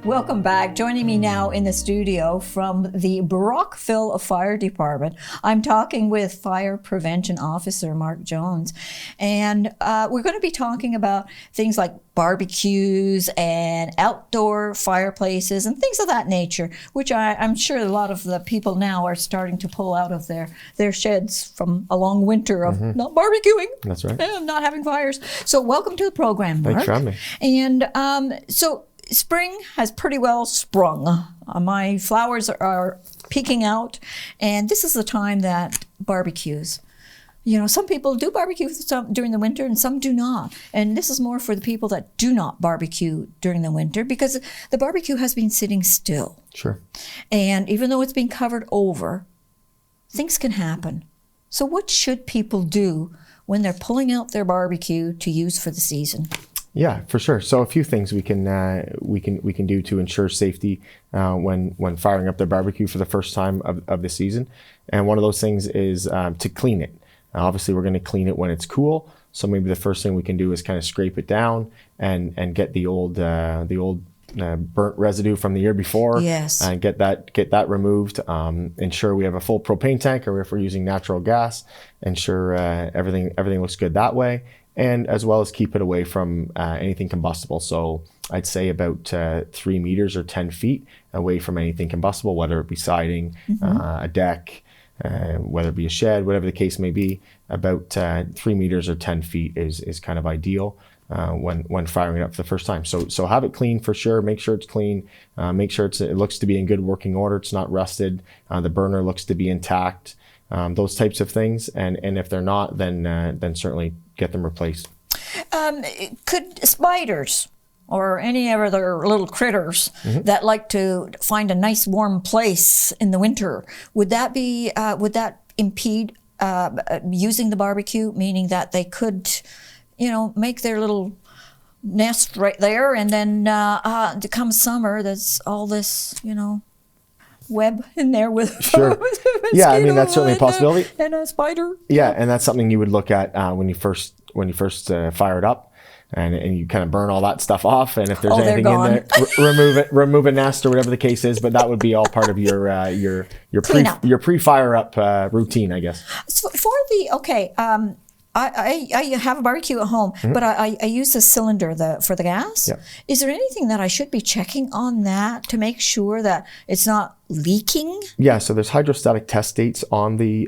Welcome back. Joining me now in the studio from the Brockville Fire Department, I'm talking with Fire Prevention Officer Mark Jones. And we're going to be talking about things like barbecues and outdoor fireplaces and things of that nature, which I'm sure a lot of the people now are starting to pull out of their sheds from a long winter of not barbecuing. That's right. And not having fires. So welcome to the program, Mark. Thanks for having me. And so spring has pretty well sprung. My flowers are peeking out, and this is the time that barbecues. You know, some people do barbecue during the winter and some do not. And this is more for the people that do not barbecue during the winter because the barbecue has been sitting still. Sure. And even though it's been covered over, things can happen. So what should people do when they're pulling out their barbecue to use for the season? Yeah, for sure. So a few things we can do to ensure safety when firing up their barbecue for the first time of the season. And one of those things is to clean it. Obviously, we're going to clean it when it's cool. So maybe the first thing we can do is kind of scrape it down and get the old burnt residue from the year before. Yes. And get that removed. Ensure we have a full propane tank, or if we're using natural gas, ensure everything looks good that way. And as well as keep it away from anything combustible. So I'd say about 3 meters or 10 feet away from anything combustible, whether it be siding, a deck, whether it be a shed, whatever the case may be. About 3 meters or 10 feet is kind of ideal when firing it up for the first time. So have it clean for sure. Make sure it's clean. Make sure it looks to be in good working order. It's not rusted. The burner looks to be intact. Those types of things. And if they're not, then certainly get them replaced. Could spiders or any other little critters that like to find a nice warm place in the winter, would that impede using the barbecue, meaning that they could, make their little nest right there, and then come summer, there's all this, web in there with sure. Yeah, I mean that's certainly a possibility. And a spider. Yeah, and that's something you would look at when you first fire it up, and you kind of burn all that stuff off. And if there's anything in there, remove a nest or whatever the case is. But that would be all part of your pre-fire up routine, I guess. So I have a barbecue at home, but I use the cylinder for the gas. Yep. Is there anything that I should be checking on that to make sure that it's not leaking? Yeah, so there's hydrostatic test dates on the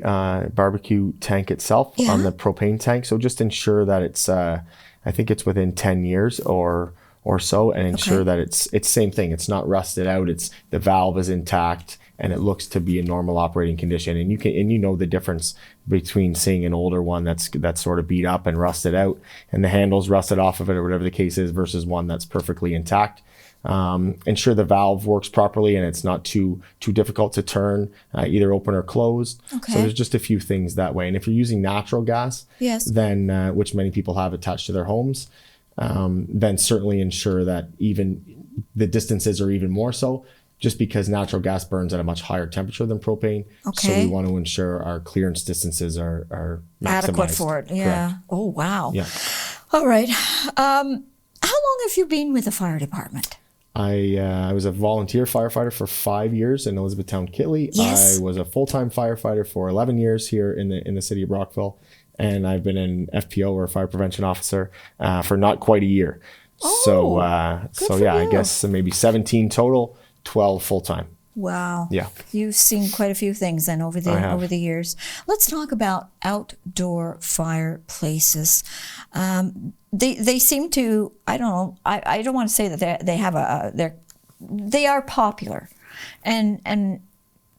barbecue tank itself, on the propane tank. So just ensure that it's, I think it's within 10 years or so, and ensure that it's same thing. It's not rusted out. The valve is intact, and it looks to be in normal operating condition. And you know the difference between seeing an older one that's sort of beat up and rusted out, and the handle's rusted off of it or whatever the case is, versus one that's perfectly intact. Ensure the valve works properly and it's not too difficult to turn, either open or closed. Okay. So there's just a few things that way. And if you're using natural gas, then which many people have attached to their homes, then certainly ensure that even the distances are even more so, just because natural gas burns at a much higher temperature than propane. Okay. So we want to ensure our clearance distances are maximized. Adequate for it. Yeah. Correct. Oh, wow. Yeah. All right. How long have you been with the fire department? I was a volunteer firefighter for 5 years in Elizabethtown, Kittley. Yes. I was a full-time firefighter for 11 years here in the city of Brockville. And I've been an FPO, or fire prevention officer, for not quite a year. Oh, I guess maybe 17 total, 12 full-time. Wow. Yeah. You've seen quite a few things then over the years. Let's talk about outdoor fireplaces. They seem to, I don't know, I don't want to say that they are popular, and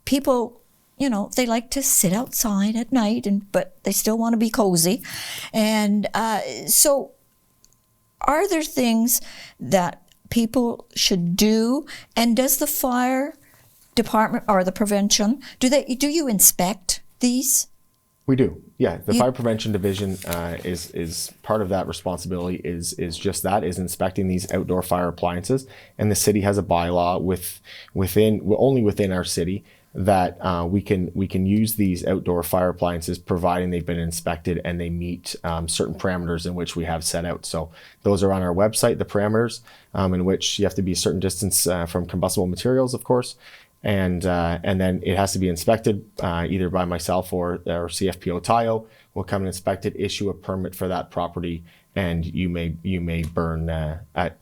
people, they like to sit outside at night, but they still want to be cozy, and so are there things that people should do, and does the fire department or the prevention, do you inspect these? We do. Yeah, the fire prevention division is part of that responsibility is inspecting these outdoor fire appliances, and the city has a bylaw only within our city that we can use these outdoor fire appliances providing they've been inspected and they meet certain parameters in which we have set out. So those are on our website, the parameters in which you have to be a certain distance from combustible materials, of course, and then it has to be inspected either by myself or CFPO Tayo will come and inspect it, issue a permit for that property, and you may burn at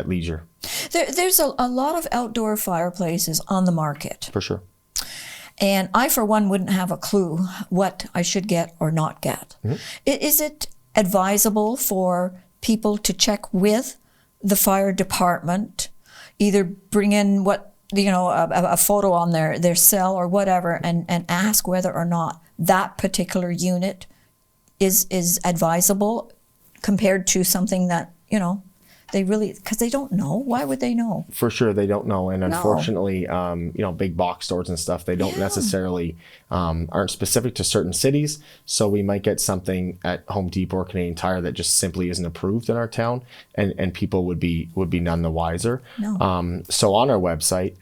leisure. There's a lot of outdoor fireplaces on the market. For sure. And I, for one, wouldn't have a clue what I should get or not get. Mm-hmm. Is it advisable for people to check with the fire department, either bring in a photo on their cell or whatever, and ask whether or not that particular unit is advisable compared to something that, they really, because they don't know. Why would they know? For sure, they don't know. And unfortunately, big box stores and stuff, they don't necessarily aren't specific to certain cities. So we might get something at Home Depot or Canadian Tire that just simply isn't approved in our town, and people would be none the wiser. No. So on our website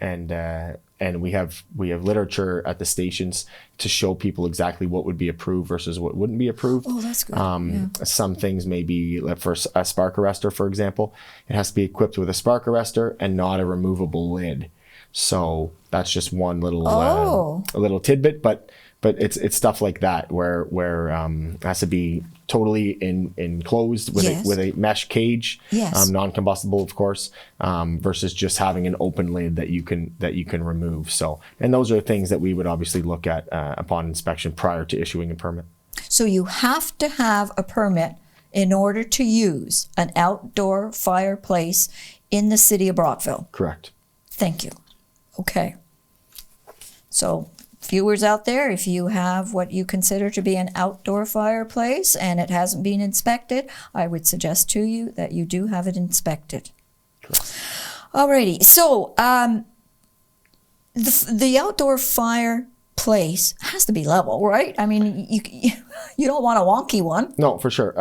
and we have literature at the stations to show people exactly what would be approved versus what wouldn't be approved. Oh, that's good. Some things may be, for a spark arrestor, for example, it has to be equipped with a spark arrestor and not a removable lid. So that's just one little a little tidbit, but it's stuff like that where it has to be totally enclosed with a mesh cage, non-combustible, of course, versus just having an open lid that you can remove. So, and those are things that we would obviously look at upon inspection prior to issuing a permit. So you have to have a permit in order to use an outdoor fireplace in the city of Brockville. Correct. Thank you. Okay. So, viewers out there, if you have what you consider to be an outdoor fireplace and it hasn't been inspected, I would suggest to you that you do have it inspected. Correct. Alrighty, so the outdoor fireplace has to be level, right? I mean, you don't want a wonky one. No, for sure.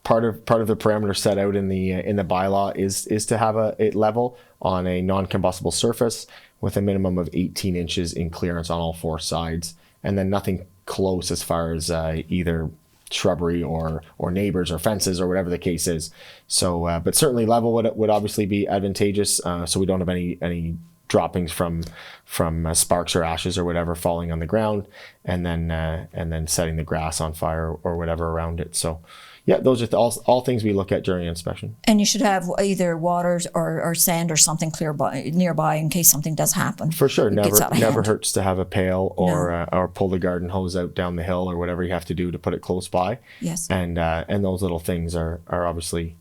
Part of the parameter set out in the bylaw is to have it level on a non-combustible surface with a minimum of 18 inches in clearance on all four sides, and then nothing close as far as either shrubbery or neighbors or fences or whatever the case is. So, but certainly level would obviously be advantageous, so we don't have any droppings from sparks or ashes or whatever falling on the ground, and then setting the grass on fire or whatever around it. So. Yeah, those are all things we look at during inspection. And you should have either water or sand or something nearby in case something does happen. For sure, never hurts to have a pail or pull the garden hose out down the hill or whatever you have to do to put it close by. Yes. And those little things are obviously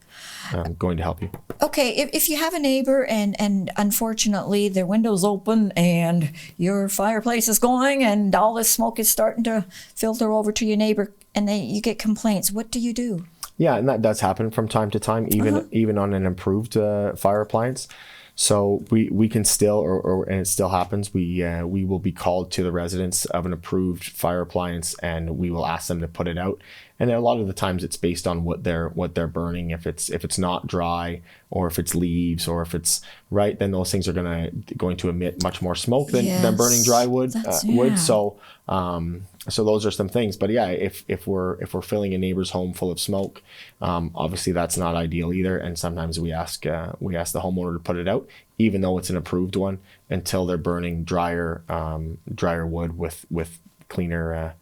going to help you. Okay, if you have a neighbor and unfortunately their window's open and your fireplace is going and all this smoke is starting to filter over to your neighbor, and you get complaints, what do you do? Yeah, and that does happen from time to time, even on an improved fire appliance. So we can still, and it still happens, we will be called to the residents of an approved fire appliance, and we will ask them to put it out. And a lot of the times it's based on what they're burning. If it's not dry, or if it's leaves, or if it's right, then those things are going to emit much more smoke than burning dry wood would. So those are some things. But yeah, if we're filling a neighbor's home full of smoke, obviously that's not ideal either. And sometimes we ask the homeowner to put it out, even though it's an approved one, until they're burning drier wood with cleaner.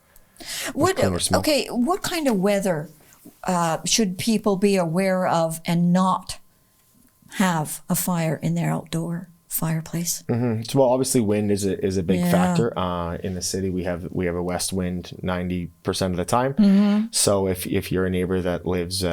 Okay, what kind of weather should people be aware of and not have a fire in their outdoor fireplace? Mm-hmm. So, well, obviously wind is a big factor. In the city, we have a west wind 90% of the time. Mm-hmm. So if you're a neighbor that lives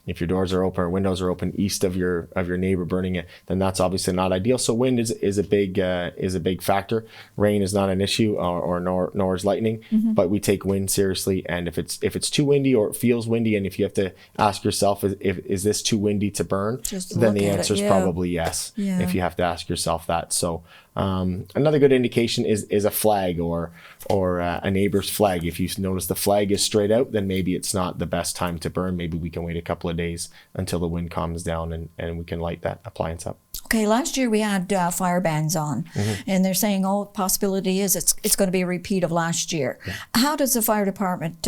if your doors are open or windows are open east of your neighbor burning it, then that's obviously not ideal. So wind is a big factor. Rain is not an issue, nor is lightning, but we take wind seriously. And if it's too windy or it feels windy, and if you have to ask yourself, is this too windy to burn? Then the answer is probably yes. Yeah. If you have to ask yourself that. So another good indication is a flag or a neighbor's flag. If you notice the flag is straight out, then maybe it's not the best time to burn. Maybe we can wait a couple of days until the wind calms down and we can light that appliance up. Okay. Okay, last year we had fire bans on, and they're saying, oh, the possibility is it's going to be a repeat of last year. Yeah. How does the fire department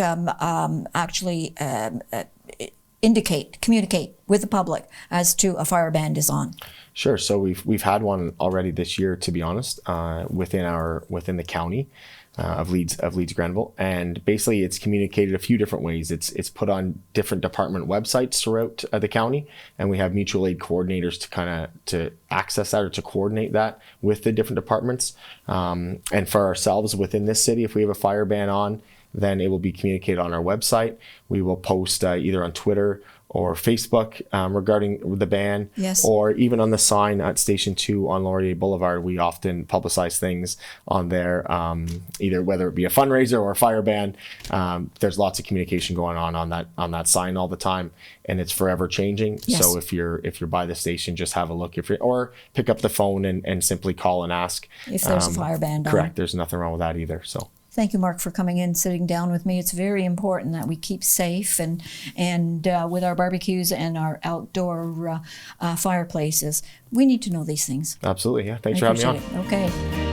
actually communicate with the public as to a fire ban is on? Sure. So we've had one already this year, to be honest, within the county of Leeds Grenville, and basically it's communicated a few different ways. It's put on different department websites throughout the county, and we have mutual aid coordinators to access that or to coordinate that with the different departments. And for ourselves within this city, if we have a fire ban on, then it will be communicated on our website. We will post either on Twitter or Facebook regarding the ban, yes, or even on the sign at Station 2 on Laurier Boulevard. We often publicize things on there, either whether it be a fundraiser or a fire ban. There's lots of communication going on that sign all the time, and it's forever changing. Yes. So if you're by the station, just have a look, or pick up the phone and simply call and ask if there's a fire ban on. Correct. There's nothing wrong with that either. So. Thank you, Mark, for coming in, sitting down with me. It's very important that we keep safe and with our barbecues and our outdoor fireplaces. We need to know these things. Absolutely, yeah. Thanks for having me on. Okay.